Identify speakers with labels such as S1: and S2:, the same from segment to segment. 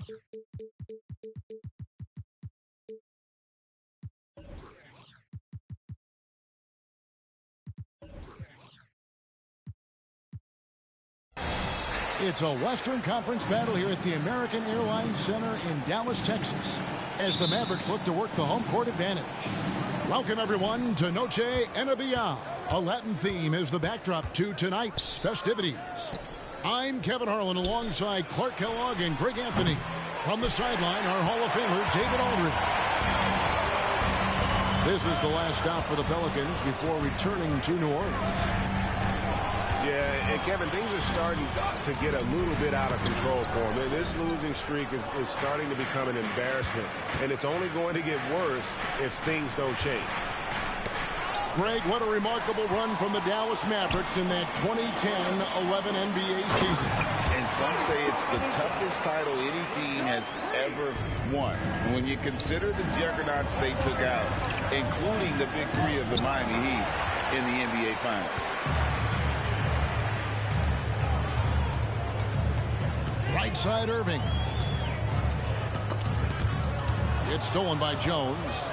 S1: It's a Western Conference battle here at the American Airlines Center in Dallas, Texas, as the Mavericks look to work the home court advantage. Welcome, everyone, to Noche Enabia. A Latin theme is the backdrop to tonight's festivities. I'm Kevin Harlan alongside Clark Kellogg and Greg Anthony. From the sideline, our Hall of Famer, David Aldridge. This is the last stop for the Pelicans before returning to New Orleans.
S2: Yeah, and Kevin, things are starting to get a little bit out of control for them. This losing streak is starting to become an embarrassment, and it's only going to get worse if things don't change.
S1: Greg, what a remarkable run from the Dallas Mavericks in that 2010-11 NBA season.
S3: And some say it's the toughest title any team has ever won. When you consider the juggernauts they took out, including the big three of the Miami Heat in the NBA Finals.
S1: Right side, Irving. It's stolen by Jones.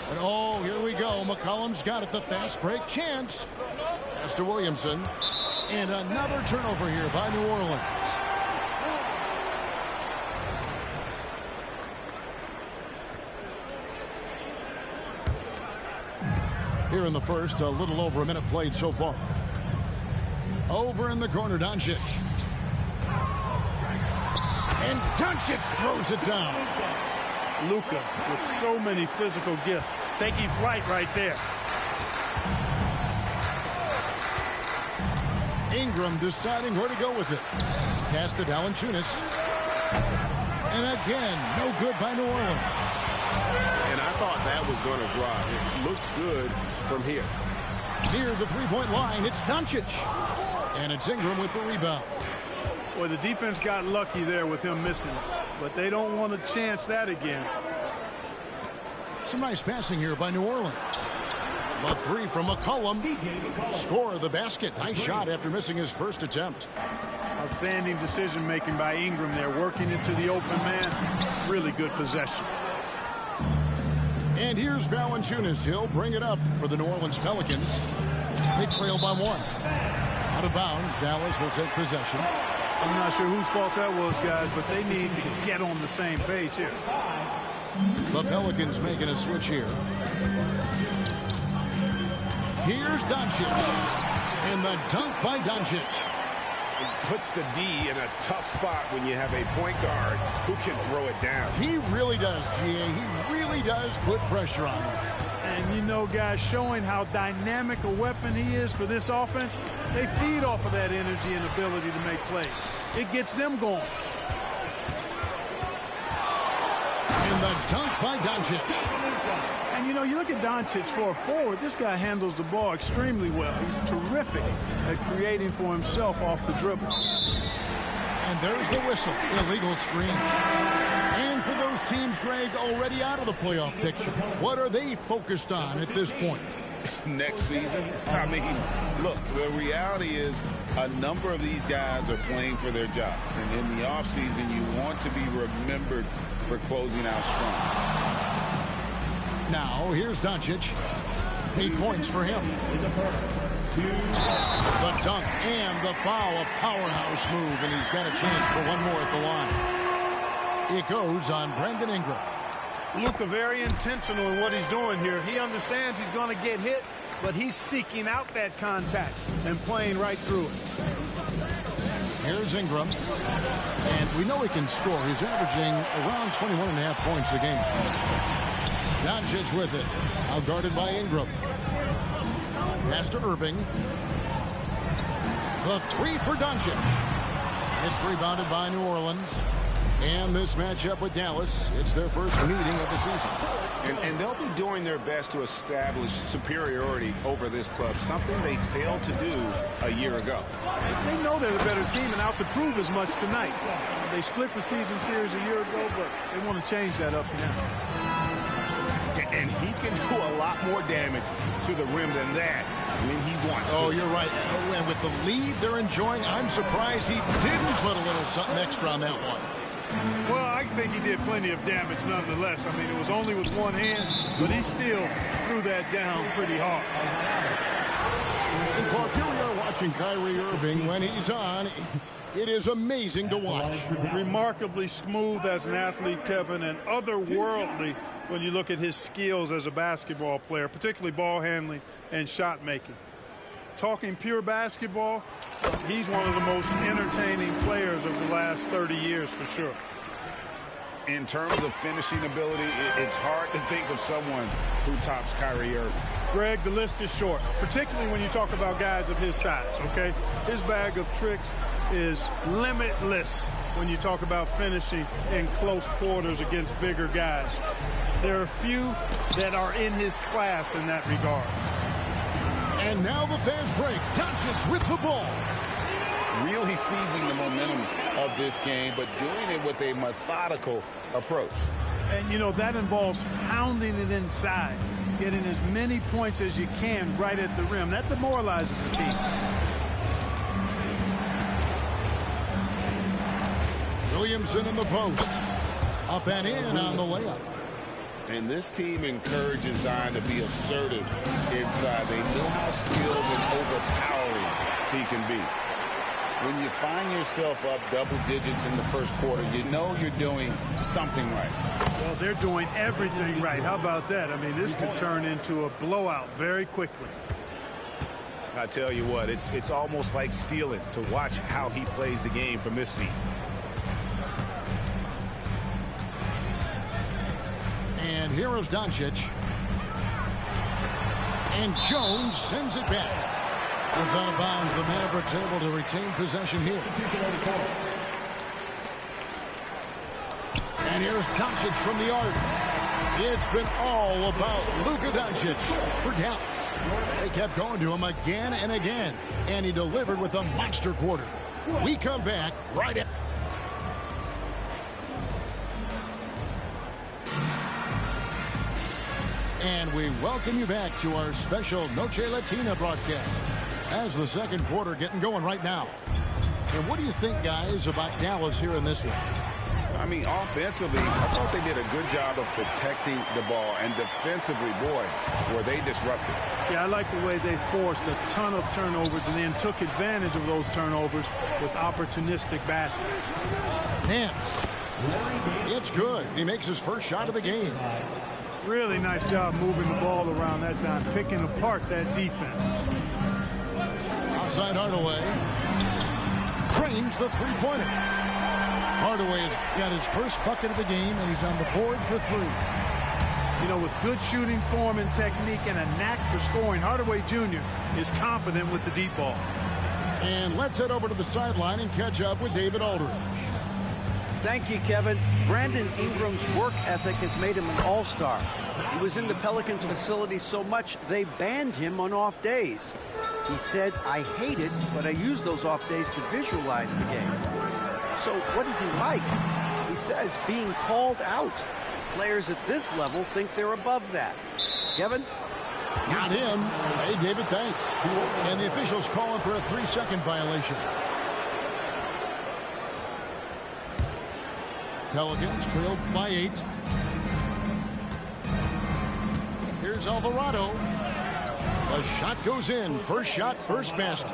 S1: And oh, here we go. McCollum's got it. The fast break chance. Pass to Williamson. And another turnover here by New Orleans. Here in the first, a little over a minute played so far. Over in the corner, Doncic. And Doncic throws it down.
S4: Luka with so many physical gifts, taking flight right there.
S1: Ingram deciding where to go with it. Pass to Valanciunas. And again, no good by New Orleans.
S2: And I thought that was going to drop. It looked good from here.
S1: Near the three-point line, it's Doncic. And it's Ingram with the rebound.
S4: Well, the defense got lucky there with him missing it, but they don't want to chance that again.
S1: Some nice passing here by New Orleans. A three from McCollum. Score the basket. Nice shot after missing his first attempt.
S4: Outstanding decision-making by Ingram there, working into the open man. Really good possession.
S1: And here's Valanciunas. He'll bring it up for the New Orleans Pelicans. They trail by one. Out of bounds, Dallas will take possession.
S4: I'm not sure whose fault that was, guys, but they need to get on the same page here.
S1: The Pelicans making a switch here. Here's Doncic. And the dunk by Doncic.
S2: It puts the D in a tough spot when you have a point guard who can throw it down.
S1: He really does, GA. He really does put pressure on him.
S4: And, you know, guys, showing how dynamic a weapon he is for this offense, they feed off of that energy and ability to make plays. It gets them going.
S1: And the dunk by Doncic.
S4: And, you know, you look at Doncic for a forward, this guy handles the ball extremely well. He's terrific at creating for himself off the dribble.
S1: And there's the whistle. Illegal screen. And for those teams, Greg, already out of the playoff picture, what are they focused on at this point?
S3: Next season, I mean, look, the reality is a number of these guys are playing for their jobs. And in the offseason, you want to be remembered for closing out strong.
S1: Now, here's Doncic. 8 points for him. The dunk and the foul, a powerhouse move, and he's got a chance for one more at the line. It goes on Brandon Ingram.
S4: Luka very intentional in what he's doing here. He understands he's going to get hit, but he's seeking out that contact and playing right through it.
S1: Here's Ingram. And we know he can score. He's averaging around 21.5 points a game. Doncic with it. Now guarded by Ingram. Pass to Irving. The three for Doncic. It's rebounded by New Orleans. And this matchup with Dallas, it's their first meeting of the season.
S2: And they'll be doing their best to establish superiority over this club, something they failed to do a year ago.
S4: They know they're the better team and out to prove as much tonight. They split the season series a year ago, but they want to change that up now.
S2: And he can do a lot more damage to the rim than that when he wants to.
S1: Oh, you're right. And with the lead they're enjoying, I'm surprised he didn't put a little something extra on that one.
S4: Well, I think he did plenty of damage nonetheless. I mean, it was only with one hand, but he still threw that down pretty hard.
S1: And Clark, here we are watching Kyrie Irving when he's on. It is amazing to watch.
S4: Remarkably smooth as an athlete, Kevin, and otherworldly when you look at his skills as a basketball player, particularly ball handling and shot making. Talking pure basketball, he's one of the most entertaining players of the last 30 years for sure.
S3: In terms of finishing ability, it's hard to think of someone who tops Kyrie Irving.
S4: Greg, the list is short, particularly when you talk about guys of his size, okay? His bag of tricks is limitless when you talk about finishing in close quarters against bigger guys. There are few that are in his class in that regard.
S1: And now the fast break. Doncic with the ball.
S3: Really seizing the momentum of this game, but doing it with a methodical approach.
S4: And, you know, that involves pounding it inside, getting as many points as you can right at the rim. That demoralizes the team.
S1: Williamson in the post. Up and in on the layup.
S3: And this team encourages Zion to be assertive inside. They know how skilled and overpowering he can be. When you find yourself up double digits in the first quarter, you know you're doing something right.
S4: Well, they're doing everything right. How about that? I mean, this could turn into a blowout very quickly.
S2: I tell you what, it's almost like stealing to watch how he plays the game from this seat.
S1: And here is Doncic. And Jones sends it back. It's out of bounds. The Mavericks able to retain possession here. And here's Doncic from the arc. It's been all about Luka Doncic for Dallas. They kept going to him again and again, and he delivered with a monster quarter. We come back right at. And we welcome you back to our special Noche Latina broadcast as the second quarter getting going right now. And what do you think, guys, about Dallas here in this one?
S3: I mean, offensively, I thought they did a good job of protecting the ball. And defensively, boy, were they disruptive.
S4: Yeah, I like the way they forced a ton of turnovers and then took advantage of those turnovers with opportunistic baskets.
S1: Nance. It's good. He makes his first shot of the game.
S4: Really nice job moving the ball around that time, picking apart that defense.
S1: Outside Hardaway. Frames the three-pointer. Hardaway has got his first bucket of the game, and he's on the board for three.
S4: You know, with good shooting form and technique and a knack for scoring, Hardaway Jr. is confident with the deep ball.
S1: And let's head over to the sideline and catch up with David Aldridge.
S5: Thank you, Kevin. Brandon Ingram's work ethic has made him an all-star. He was in the Pelicans facility so much they banned him on off days. He said, "I hate it, but I use those off days to visualize the game." So what is he like? He says being called out. Players at this level think they're above that. Kevin?
S1: Not him. Hey, David, thanks. And the officials calling for a 3-second violation. Pelicans trailed by 8. Here's Alvarado. The shot goes in. First shot, first basket.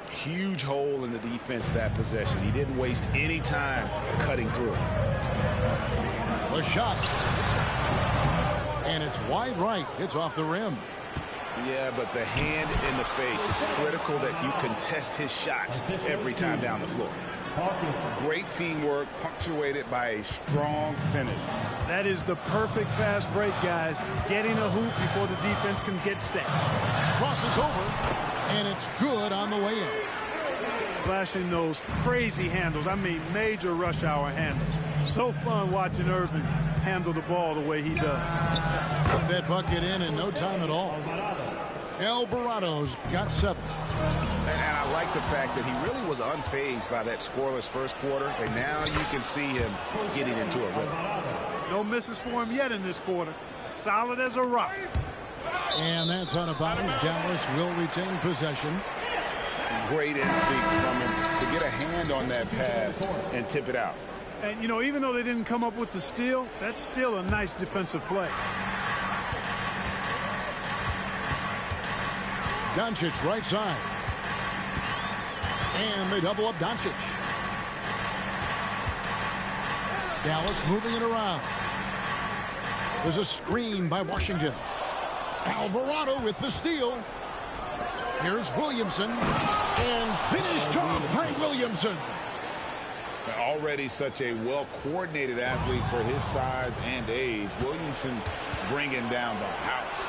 S2: Huge hole in the defense that possession. He didn't waste any time cutting through it.
S1: The shot. And it's wide right. It's off the rim.
S2: Yeah, but the hand in the face. It's critical that you contest his shots every time down the floor.
S3: Great teamwork, punctuated by a strong finish.
S4: That is the perfect fast break, guys. Getting a hoop before the defense can get set.
S1: Crosses over, and it's good on the way in.
S4: Flashing those crazy handles. I mean, major rush hour handles. So fun watching Irving handle the ball the way he does.
S1: Put that bucket in no time at all. Alvarado's got 7.
S2: And I like the fact that he really was unfazed by that scoreless first quarter, and now you can see him getting into a rhythm.
S4: No misses for him yet in this quarter. Solid as a rock.
S1: And that's out of bounds. Dallas will retain possession.
S3: Great instincts from him to get a hand on that pass and tip it out.
S4: And, you know, even though they didn't come up with the steal, that's still a nice defensive play.
S1: Doncic right side. And they double up Doncic. Dallas moving it around. There's a screen by Washington. Alvarado with the steal. Here's Williamson. And finished off by Williamson.
S3: Already such a well-coordinated athlete for his size and age. Williamson bringing down the house.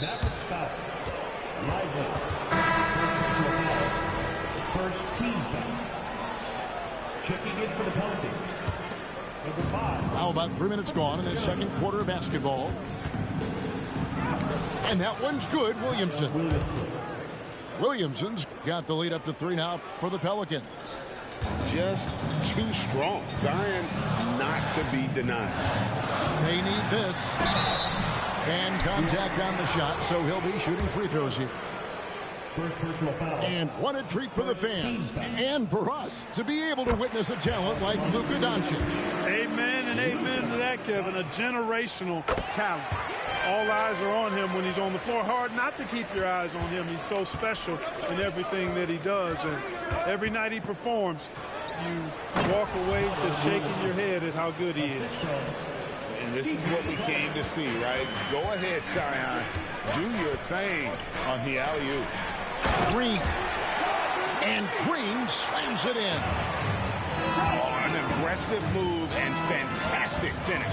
S6: Mavericks foul. Lively. First team foul. Checking in for the Pelicans. Number 5.
S1: Now about 3 minutes gone in the second quarter of basketball. And that one's good, Williamson. Williamson's got the lead up to 3 now for the Pelicans.
S2: Just too strong. Zion not to be denied.
S1: They need this. And contact on the shot, so he'll be shooting free throws here.
S6: First personal foul.
S1: And what a treat for the fans and for us to be able to witness a talent like Luka Doncic.
S4: Amen and amen to that, Kevin. A generational talent. All eyes are on him when he's on the floor. Hard not to keep your eyes on him. He's so special in everything that he does. And every night he performs, you walk away just shaking your head at how good he is.
S3: And this is what we came to see, right? Go ahead, Zion. Do your thing on the alley-oop.
S1: Green. And Green slams it in.
S3: Oh, an aggressive move and fantastic finish.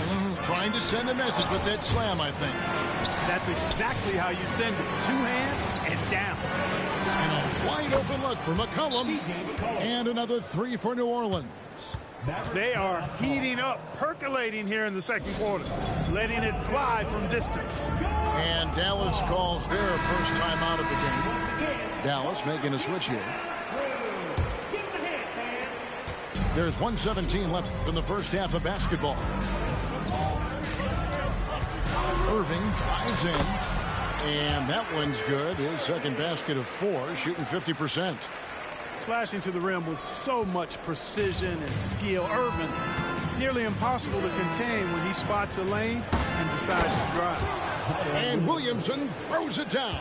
S1: Trying to send a message with that slam, I think.
S4: That's exactly how you send it. 2 hands and down.
S1: And a wide open look for McCollum. And another 3 for New Orleans.
S4: They are heating up, percolating here in the second quarter, letting it fly from distance.
S1: And Dallas calls their first time out of the game. Dallas making a switch here. There's 1:17 left in the first half of basketball. Irving drives in. And that one's good. His second basket of 4, shooting 50%.
S4: Slashing to the rim with so much precision and skill. Irvin, nearly impossible to contain when he spots a lane and decides to drive.
S1: And Williamson throws it down.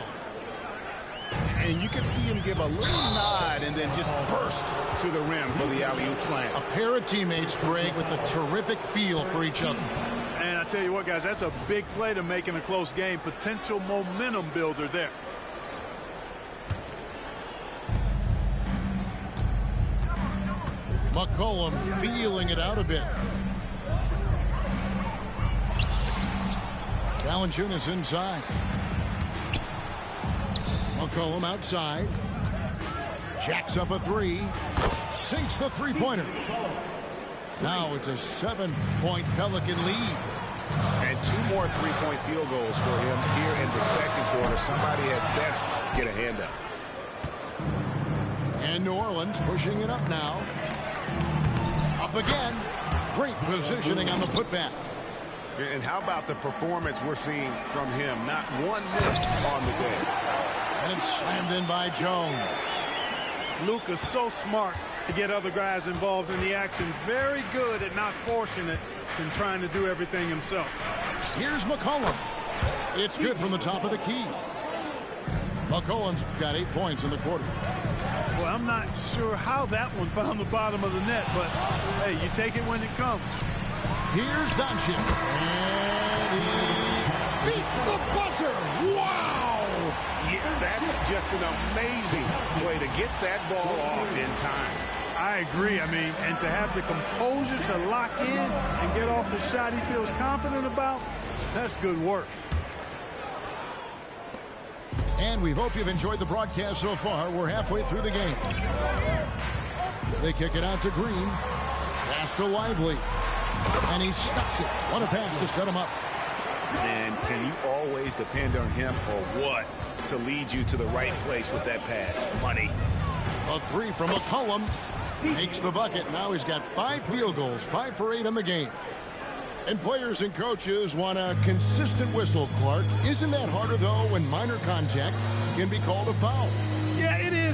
S2: And you can see him give a little nod and then just burst to the rim for the alley-oop slam.
S1: A pair of teammates, Greg, with a terrific feel for each other.
S4: And I tell you what, guys, that's a big play to make in a close game. Potential momentum builder there.
S1: McCollum feeling it out a bit. Valanciunas inside. McCollum outside. Jacks up a 3. Sinks the three-pointer. Now it's a 7-point Pelican lead.
S2: And 2 more 3-point field goals for him here in the second quarter. Somebody had better get a hand up.
S1: And New Orleans pushing it up now. Up again. Great positioning on the putback.
S2: And how about the performance we're seeing from him? Not one miss on the day.
S1: And it's slammed in by Jones.
S4: Luka's so smart to get other guys involved in the action. Very good at not forcing it and trying to do everything himself.
S1: Here's McCollum. It's good from the top of the key. McCollum's got 8 points in the quarter.
S4: Well, I'm not sure how that one found the bottom of the net, but hey, you take it when it comes.
S1: Here's Doncic. And he beats the buzzer. Wow!
S2: Yeah, that's just an amazing way to get that ball off in time.
S4: I agree. I mean, and to have the composure to lock in and get off the shot he feels confident about, that's good work.
S1: And we hope you've enjoyed the broadcast so far. We're halfway through the game. They kick it out to Green. Pass to Lively. And he stuffs it. What a pass to set him up.
S2: And can you always depend on him or what to lead you to the right place with that pass? Money.
S1: A 3 from McCollum. Makes the bucket. Now he's got 5 field goals. 5 for 8 in the game. And players and coaches want a consistent whistle, Clark. Isn't that harder, though, when minor contact can be called a foul?
S4: Yeah, it is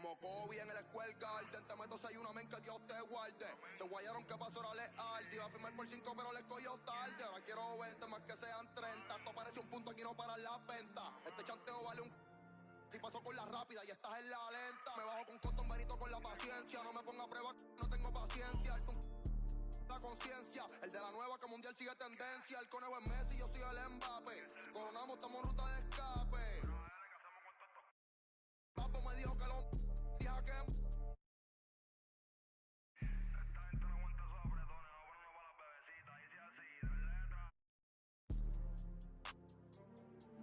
S7: Como Kobe en el Square Garden. Te meto 6-1, men, que Dios te guarde. Se guayaron que pasó, era leal. Iba a firmar por 5, pero le cogió tarde. Ahora quiero 20, más que sean 30. Esto parece un punto, aquí no paran las ventas. Este chanteo vale un... Si pasó con la rápida y estás en la lenta. Me bajo con Cotton Benito con la paciencia. No me ponga a prueba, no tengo paciencia. La conciencia, el de la nueva que mundial sigue tendencia. El conejo es Messi, yo soy el Mbappé. Coronamos, estamos en ruta de escape. Papo me dijo que lo dije que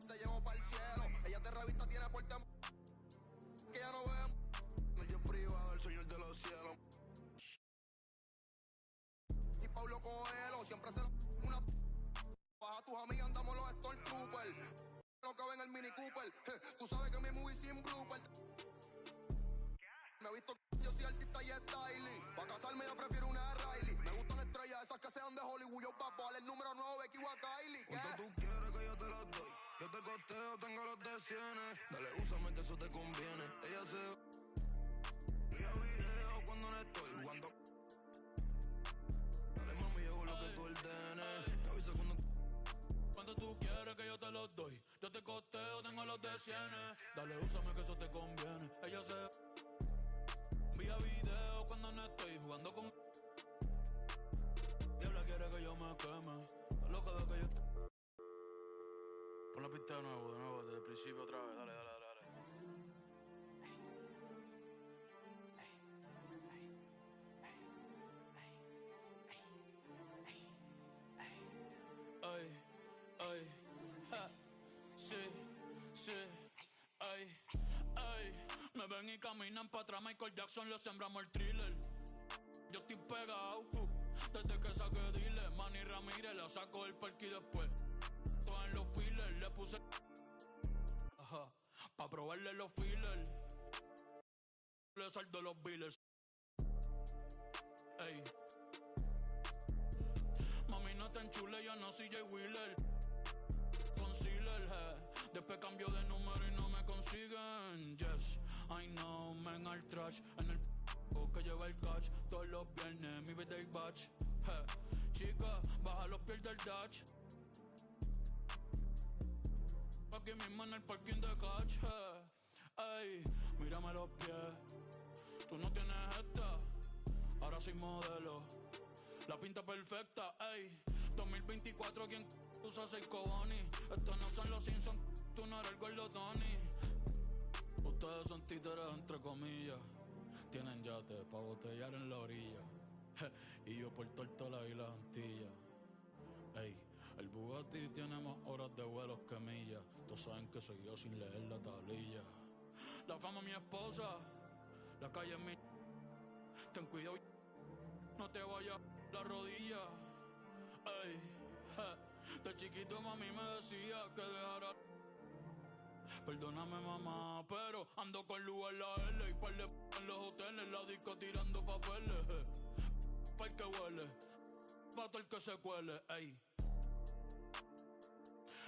S7: te llevo para el cielo. Ella de revista tiene puerta que ya no vemos. El Dios privado, el señor de los cielos. Y Pablo Coelho siempre se una baja tus amigas, andamos los Stormtroopers. No cabe en el Mini Cooper. Tú sabes que mi movie sin blooper. Me he visto yo soy artista y styling. Pa' casarme yo prefiero una Riley. Me gustan estrellas esas que sean de Hollywood. Yo papo, el número 9, Becky o a Kylie. ¿Cuánto tú quieres que yo te los doy? Yo te costeo, tengo los de cienes. Dale, úsame que eso te conviene. Ella se... Vía video cuando no estoy jugando. Dale, mami, yo hago lo que tú ordenes. Me avisa cuando...
S8: Cuando tú quieres que yo te los doy. Yo te costeo, tengo los de cienes. Dale, úsame que eso te conviene. Ella se... Vía video cuando no estoy jugando con... Diabla quiere que yo me queme. Está loca de que yo... Pon la pista de nuevo, desde el principio otra vez. Dale. Ay, ja, sí, ay. Me ven y caminan pa' atrás, Michael Jackson, le sembramos el thriller. Yo estoy pegado, desde que saqué dealer. Manny Ramírez, la saco del parque y después todo en los fillers, le puse ajá, pa' probarle los fillers. Le saldo los billers. Ey, mami, no te enchule, yo no soy Jay Wheeler. Concealer, después cambio de número y no me consiguen. Yes, I know, men al trash. En el que lleva el catch. Todos los viernes, mi birthday batch. Chica, baja los pies del dash. Aquí mismo en el parking de catch. Ey, mírame los pies. Tú no tienes esta. Ahora soy modelo. La pinta perfecta, ey. 2024, ¿quién usa 6 cobones? Estos no son los Simpsons, tú no eres el gordo Tony. Ustedes son títeres entre comillas. Tienen yate pa' botellar en la orilla. Y yo por Tortola y las Antillas. Ey, el Bugatti tiene más horas de vuelos que millas. Todos saben que soy yo sin leer la tablilla. La fama mi esposa, la calle es mi... Ten cuidado, no te vayas la rodilla. Ey, de chiquito mami me decía que dejara. Perdóname mamá, pero ando con luz en la L y par de en los hoteles, la disco tirando papeles. Pa' el que huele, pa' todo el que se cuele, ey.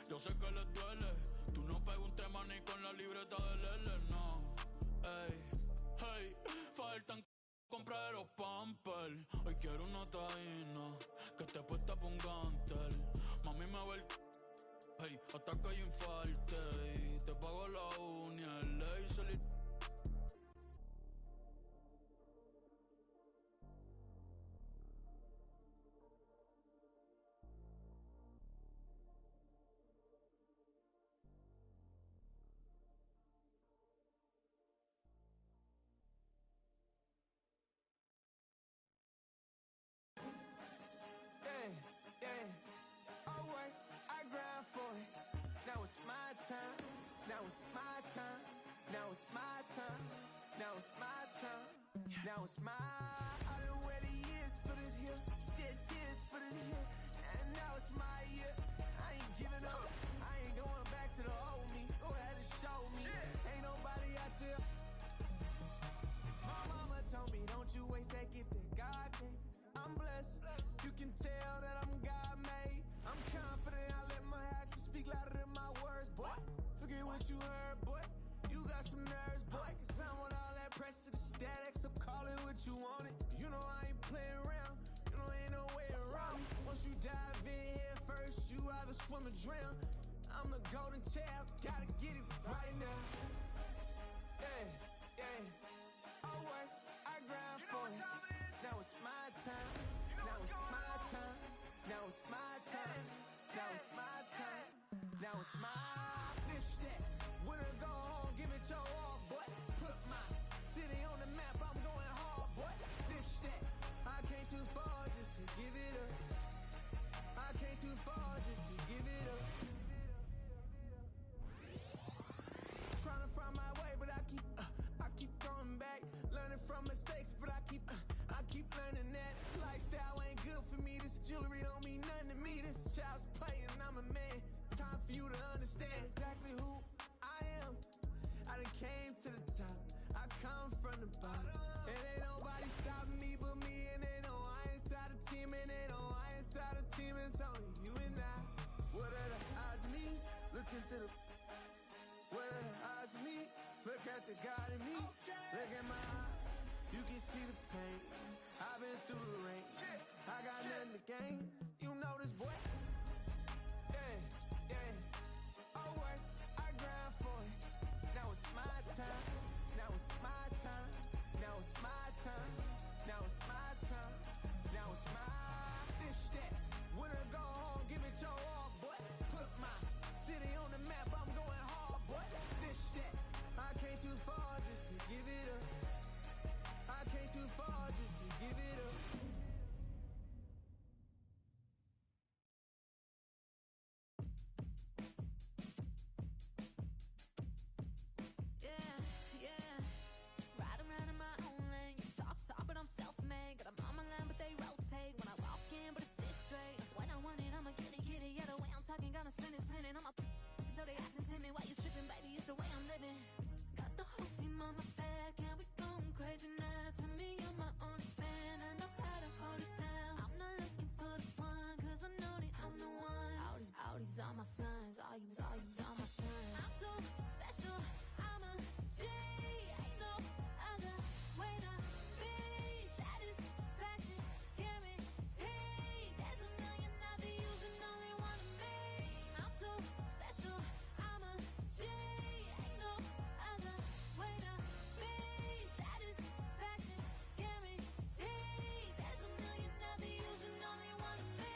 S8: Yo sé que les duele, tú no pegas un tema ni con la libreta del L, no. Ey, faltan comprar los pampers. Hoy quiero una taína que te puesta pa' un gantel. Mami me ve el hey, hasta que yo infarte. Y te pago la uña, el laser y...
S9: Now it's my time. Now it's my time. Now it's my time. Now it's my time. Now it's my. I've been waiting years for this here. Shed tears for this here. And now it's my year. I ain't giving up. I ain't going back to the old me. Go ahead and show me. Ain't nobody out here. My mama told me, don't you waste that gift that God gave. I'm blessed. You can tell that I'm God made. I'm confident. I let my actions speak louder than my words, boy. Forget what you heard, boy. You got some nerves, boy. Cause I'm with all that pressure. on it. You know I ain't playing around. You know ain't no way around me. Once you dive in head first, you either swim or drown. I'm the golden child, gotta get it right now. Yeah, yeah. I work, I grind for it. Now it's my time. Now it's my time. Now it's my time. Now it's my time. Now it's my this that. When I go home, give it your all, boy. Put my city on the map. I'm going hard, boy. This that. I came too far just to give it up. I came too far just to give it up. Trying to find my way, but I keep going back. Learning from mistakes, but I keep learning that lifestyle ain't good for me. This jewelry don't mean nothing to me. This child's playing, I'm a man. It's time for you to understand exactly who I am. I done came to the top. I come from the bottom. And ain't nobody stopping me but me. And they know I inside the team. And they know I inside the team. It's only you and I. What are the odds of me? Looking through the... What are the odds of me? Look at the God in me. Look at my eyes. You can see the pain. I've been through the rain. I got nothing to gain. You know this, boy. Yeah, yeah. I work, I grind for it. Now it's my time. Now it's my time. Now it's my time. Now it's my time. Now it's my this that. When I go home, give it your all, boy. Put my city on the map. I'm going hard, boy. This that. I came too far just to give it up. I came too far just to give it up.
S10: Yeah, yeah. Ride around in my own lane. You talk, but I'm self-made. Got a mama line, but they rotate. When I walk in, but it sits straight. When I want it, I'ma get it. Yeah, the way I'm talking, gonna spin it. I'ma so they asking to me, why you tripping, baby? It's the way I'm living. Got the whole team on my back, and we going crazy now. Tell me you're my only fan. I know how to hold it down. I'm not looking for the one, cause I know that I'm the one. All these are my sons. All you are my sons. I'm so special. I'm a G. Ain't no other way to be. Satisfaction guaranteed. There's a million other yous and only one of me. I'm so special. I'm a G. Ain't no other way to be. Satisfaction guaranteed. There's a million other yous and only one of me.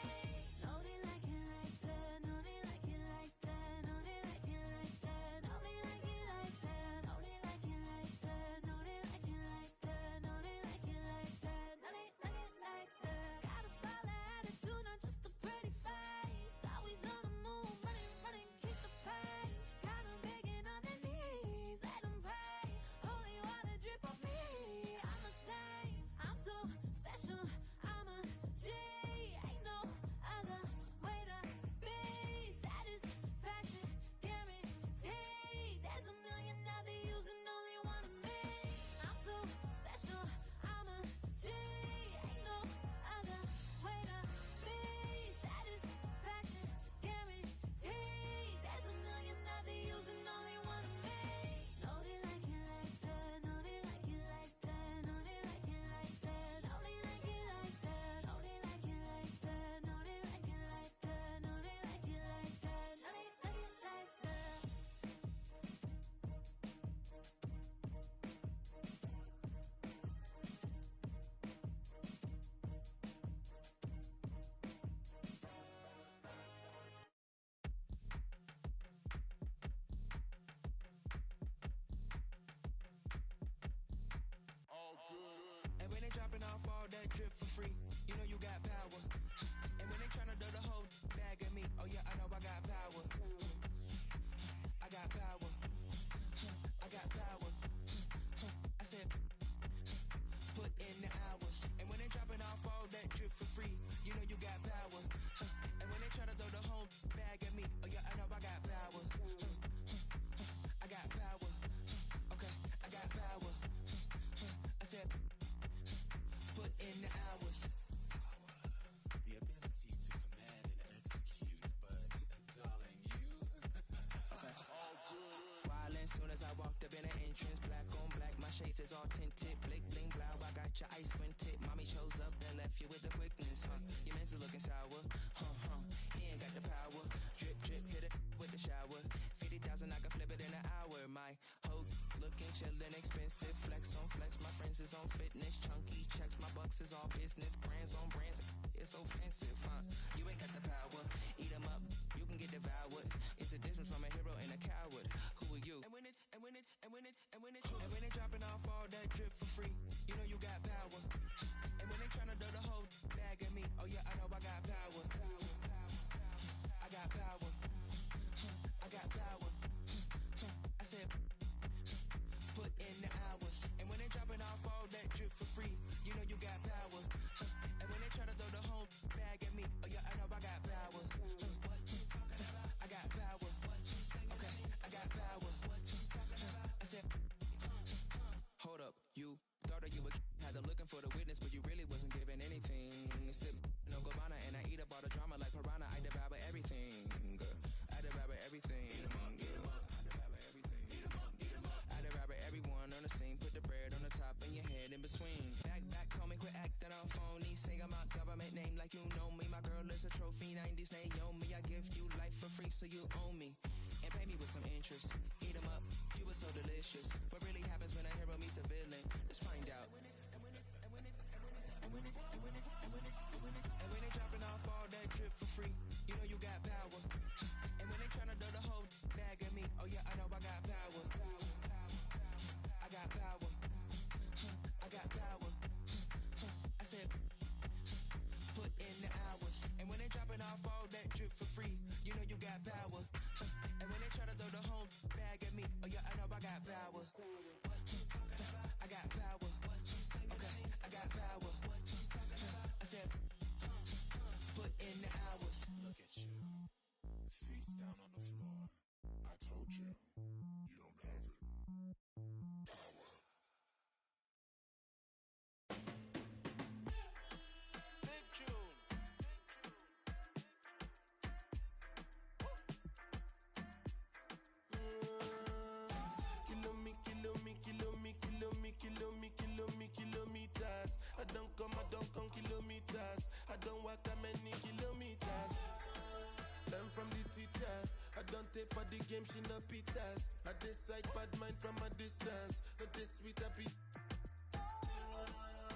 S10: Know they like it like that. Know they like it like that. Know they like it like that. Know they like it like that. Know they like it like that. Know they like it like that. Know they like it like that. Know they like it like that. Got a baller attitude, not just a pretty face. Always on the move, running, keep the pace. Got 'em begging on their knees, let 'em pray. Holy water drip on me. I'm the same. I'm so special. I'm a G. Ain't no other way to be. Satisfaction guaranteed. There's a million other yous and only one of me. I'm so special. I'm a G. Ain't no other way to be. Satisfaction guaranteed. There's a million other yous and only one of me. Know they like it like that. Know they like it like that. Know they like it like that. Know they like it like that. Know they like it like that. Know they like it like that. Know they like it like that. Know they like it like that.
S9: And when they dropping off all that drip for free, you know you got power. And when they tryna do the whole bag of me, oh yeah, I know I got power. I got power. I got power. I said, put in the hours. And when they dropping off all that drip for free, you know you got power. And when they tryna throw the whole bag at me, oh yeah, I know I got power. I got power. Okay, I got power. I said, put in the hours.
S11: The ability to command and execute, but darling, you shades is all tinted, blick, bling, blow. I got your ice squinted. Mommy chose up and left you with the quickness, huh? Your man's looking sour, He ain't got the power. Drip, drip, hit it with the shower. 50,000, I can flip it in an hour. My hoe looking chillin', expensive. Flex on flex, my friends is on fitness. Chunky checks, my bucks is all business. Brands on brands, it's offensive, huh? You ain't got the power. Eat 'em up, you can get devoured. It's a difference from a hero and a coward. Who are you? And when it dropping off all that drip for free, you know you got power. And when they tryna do the whole bag at me, oh yeah, I know I got power. I got power. I got power. I said, put in the hours. And when they dropping off all that drip for free, you know you got power. And when they try to throw the whole bag at me, oh yeah, I know I got power. I got power. Okay, I got power. I said, hold up, you thought that you were had to looking for the witness, but you really wasn't giving anything. Sip no Gabbana and I eat up all the drama like piranha. I devour everything. I devour everything. I devour everyone on the scene. Put the bread on the top and your head in between. Back, call me, quit acting on phony. Sing I'm my government name like you know me. My girl is a trophy, 90s Naomi. I give you life for free, so you own me. And pay me with some interest. Eat 'em up, you were so delicious. What really happens when a hero meets a villain? Let's find out. And when they dropping off all that drip for free, you know you got power. And when they tryna do the whole bag at me, oh yeah, I know I got power. I got power. I got power. I said, put in the hours. And when they dropping off all that drip for free, you know you got power. And when they tryna throw the whole bag at me, oh yeah, I know I got power. I got power. Okay, I got power. I said, put in the hours.
S12: Look at you, face down on the floor. I told you, you don't have it. Power.
S9: Big June. Kilometers. I don't come kilometers. I don't walk that many kilometers. Learn from the teacher. I don't take for the game, she no pitas. I decide bad mind from a distance. But this sweet happy.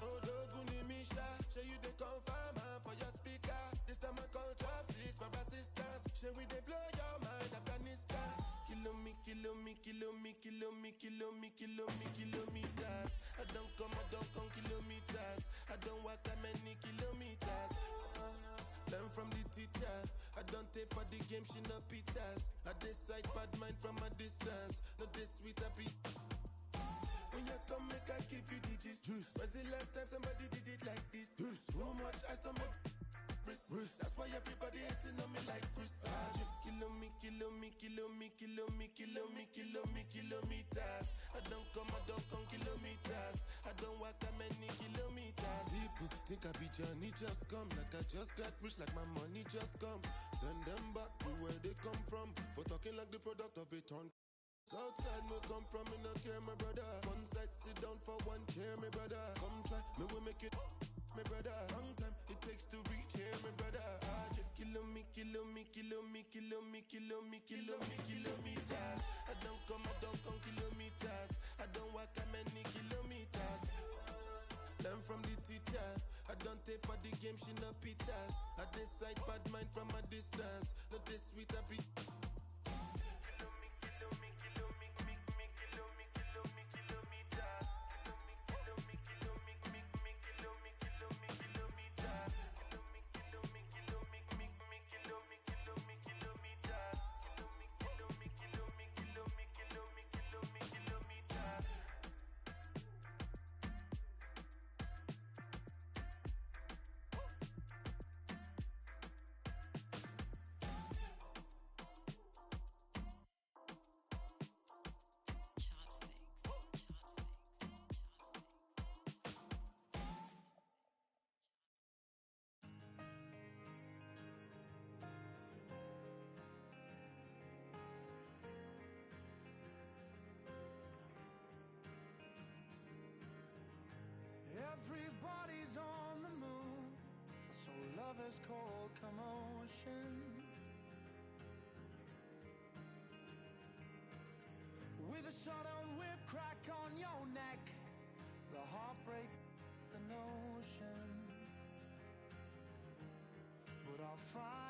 S9: Oh, Doguni Misha, show you the confirm for your speaker. This time I call chopsticks for assistance. Show we they blow your mind, Afghanistan. Kilometers. I don't come kilometers. I don't walk that many kilometers. Learn from the teacher. I don't take for the game, she no pitas. I decide bad mind from a distance. Not this sweet happy. When you come, make I give you digits. When's the last time somebody did it like this? Too much ice on my wrist. That's why everybody hating on me like Chris. Kilometers. I don't come kilometers. I don't walk that many kilometers. People think I be Johnny just come. Like I just got rich, like my money just come. Send them back to where they come from. For talking like the product of a ton. Southside me come from, me no care, my brother. One side, sit down for one chair, my brother. Come try, me will make it, my brother. Long time it takes to reach here, my brother. Kilometers. I don't come kilometers. I don't walk that many kilometers. Learn from the teacher. I don't take for the game, she no pitas. I decide bad mind from a distance. Not this sweet happy. lover's cold commotion. With a sudden whip crack on your neck, the heartbreak, the notion. But I'll find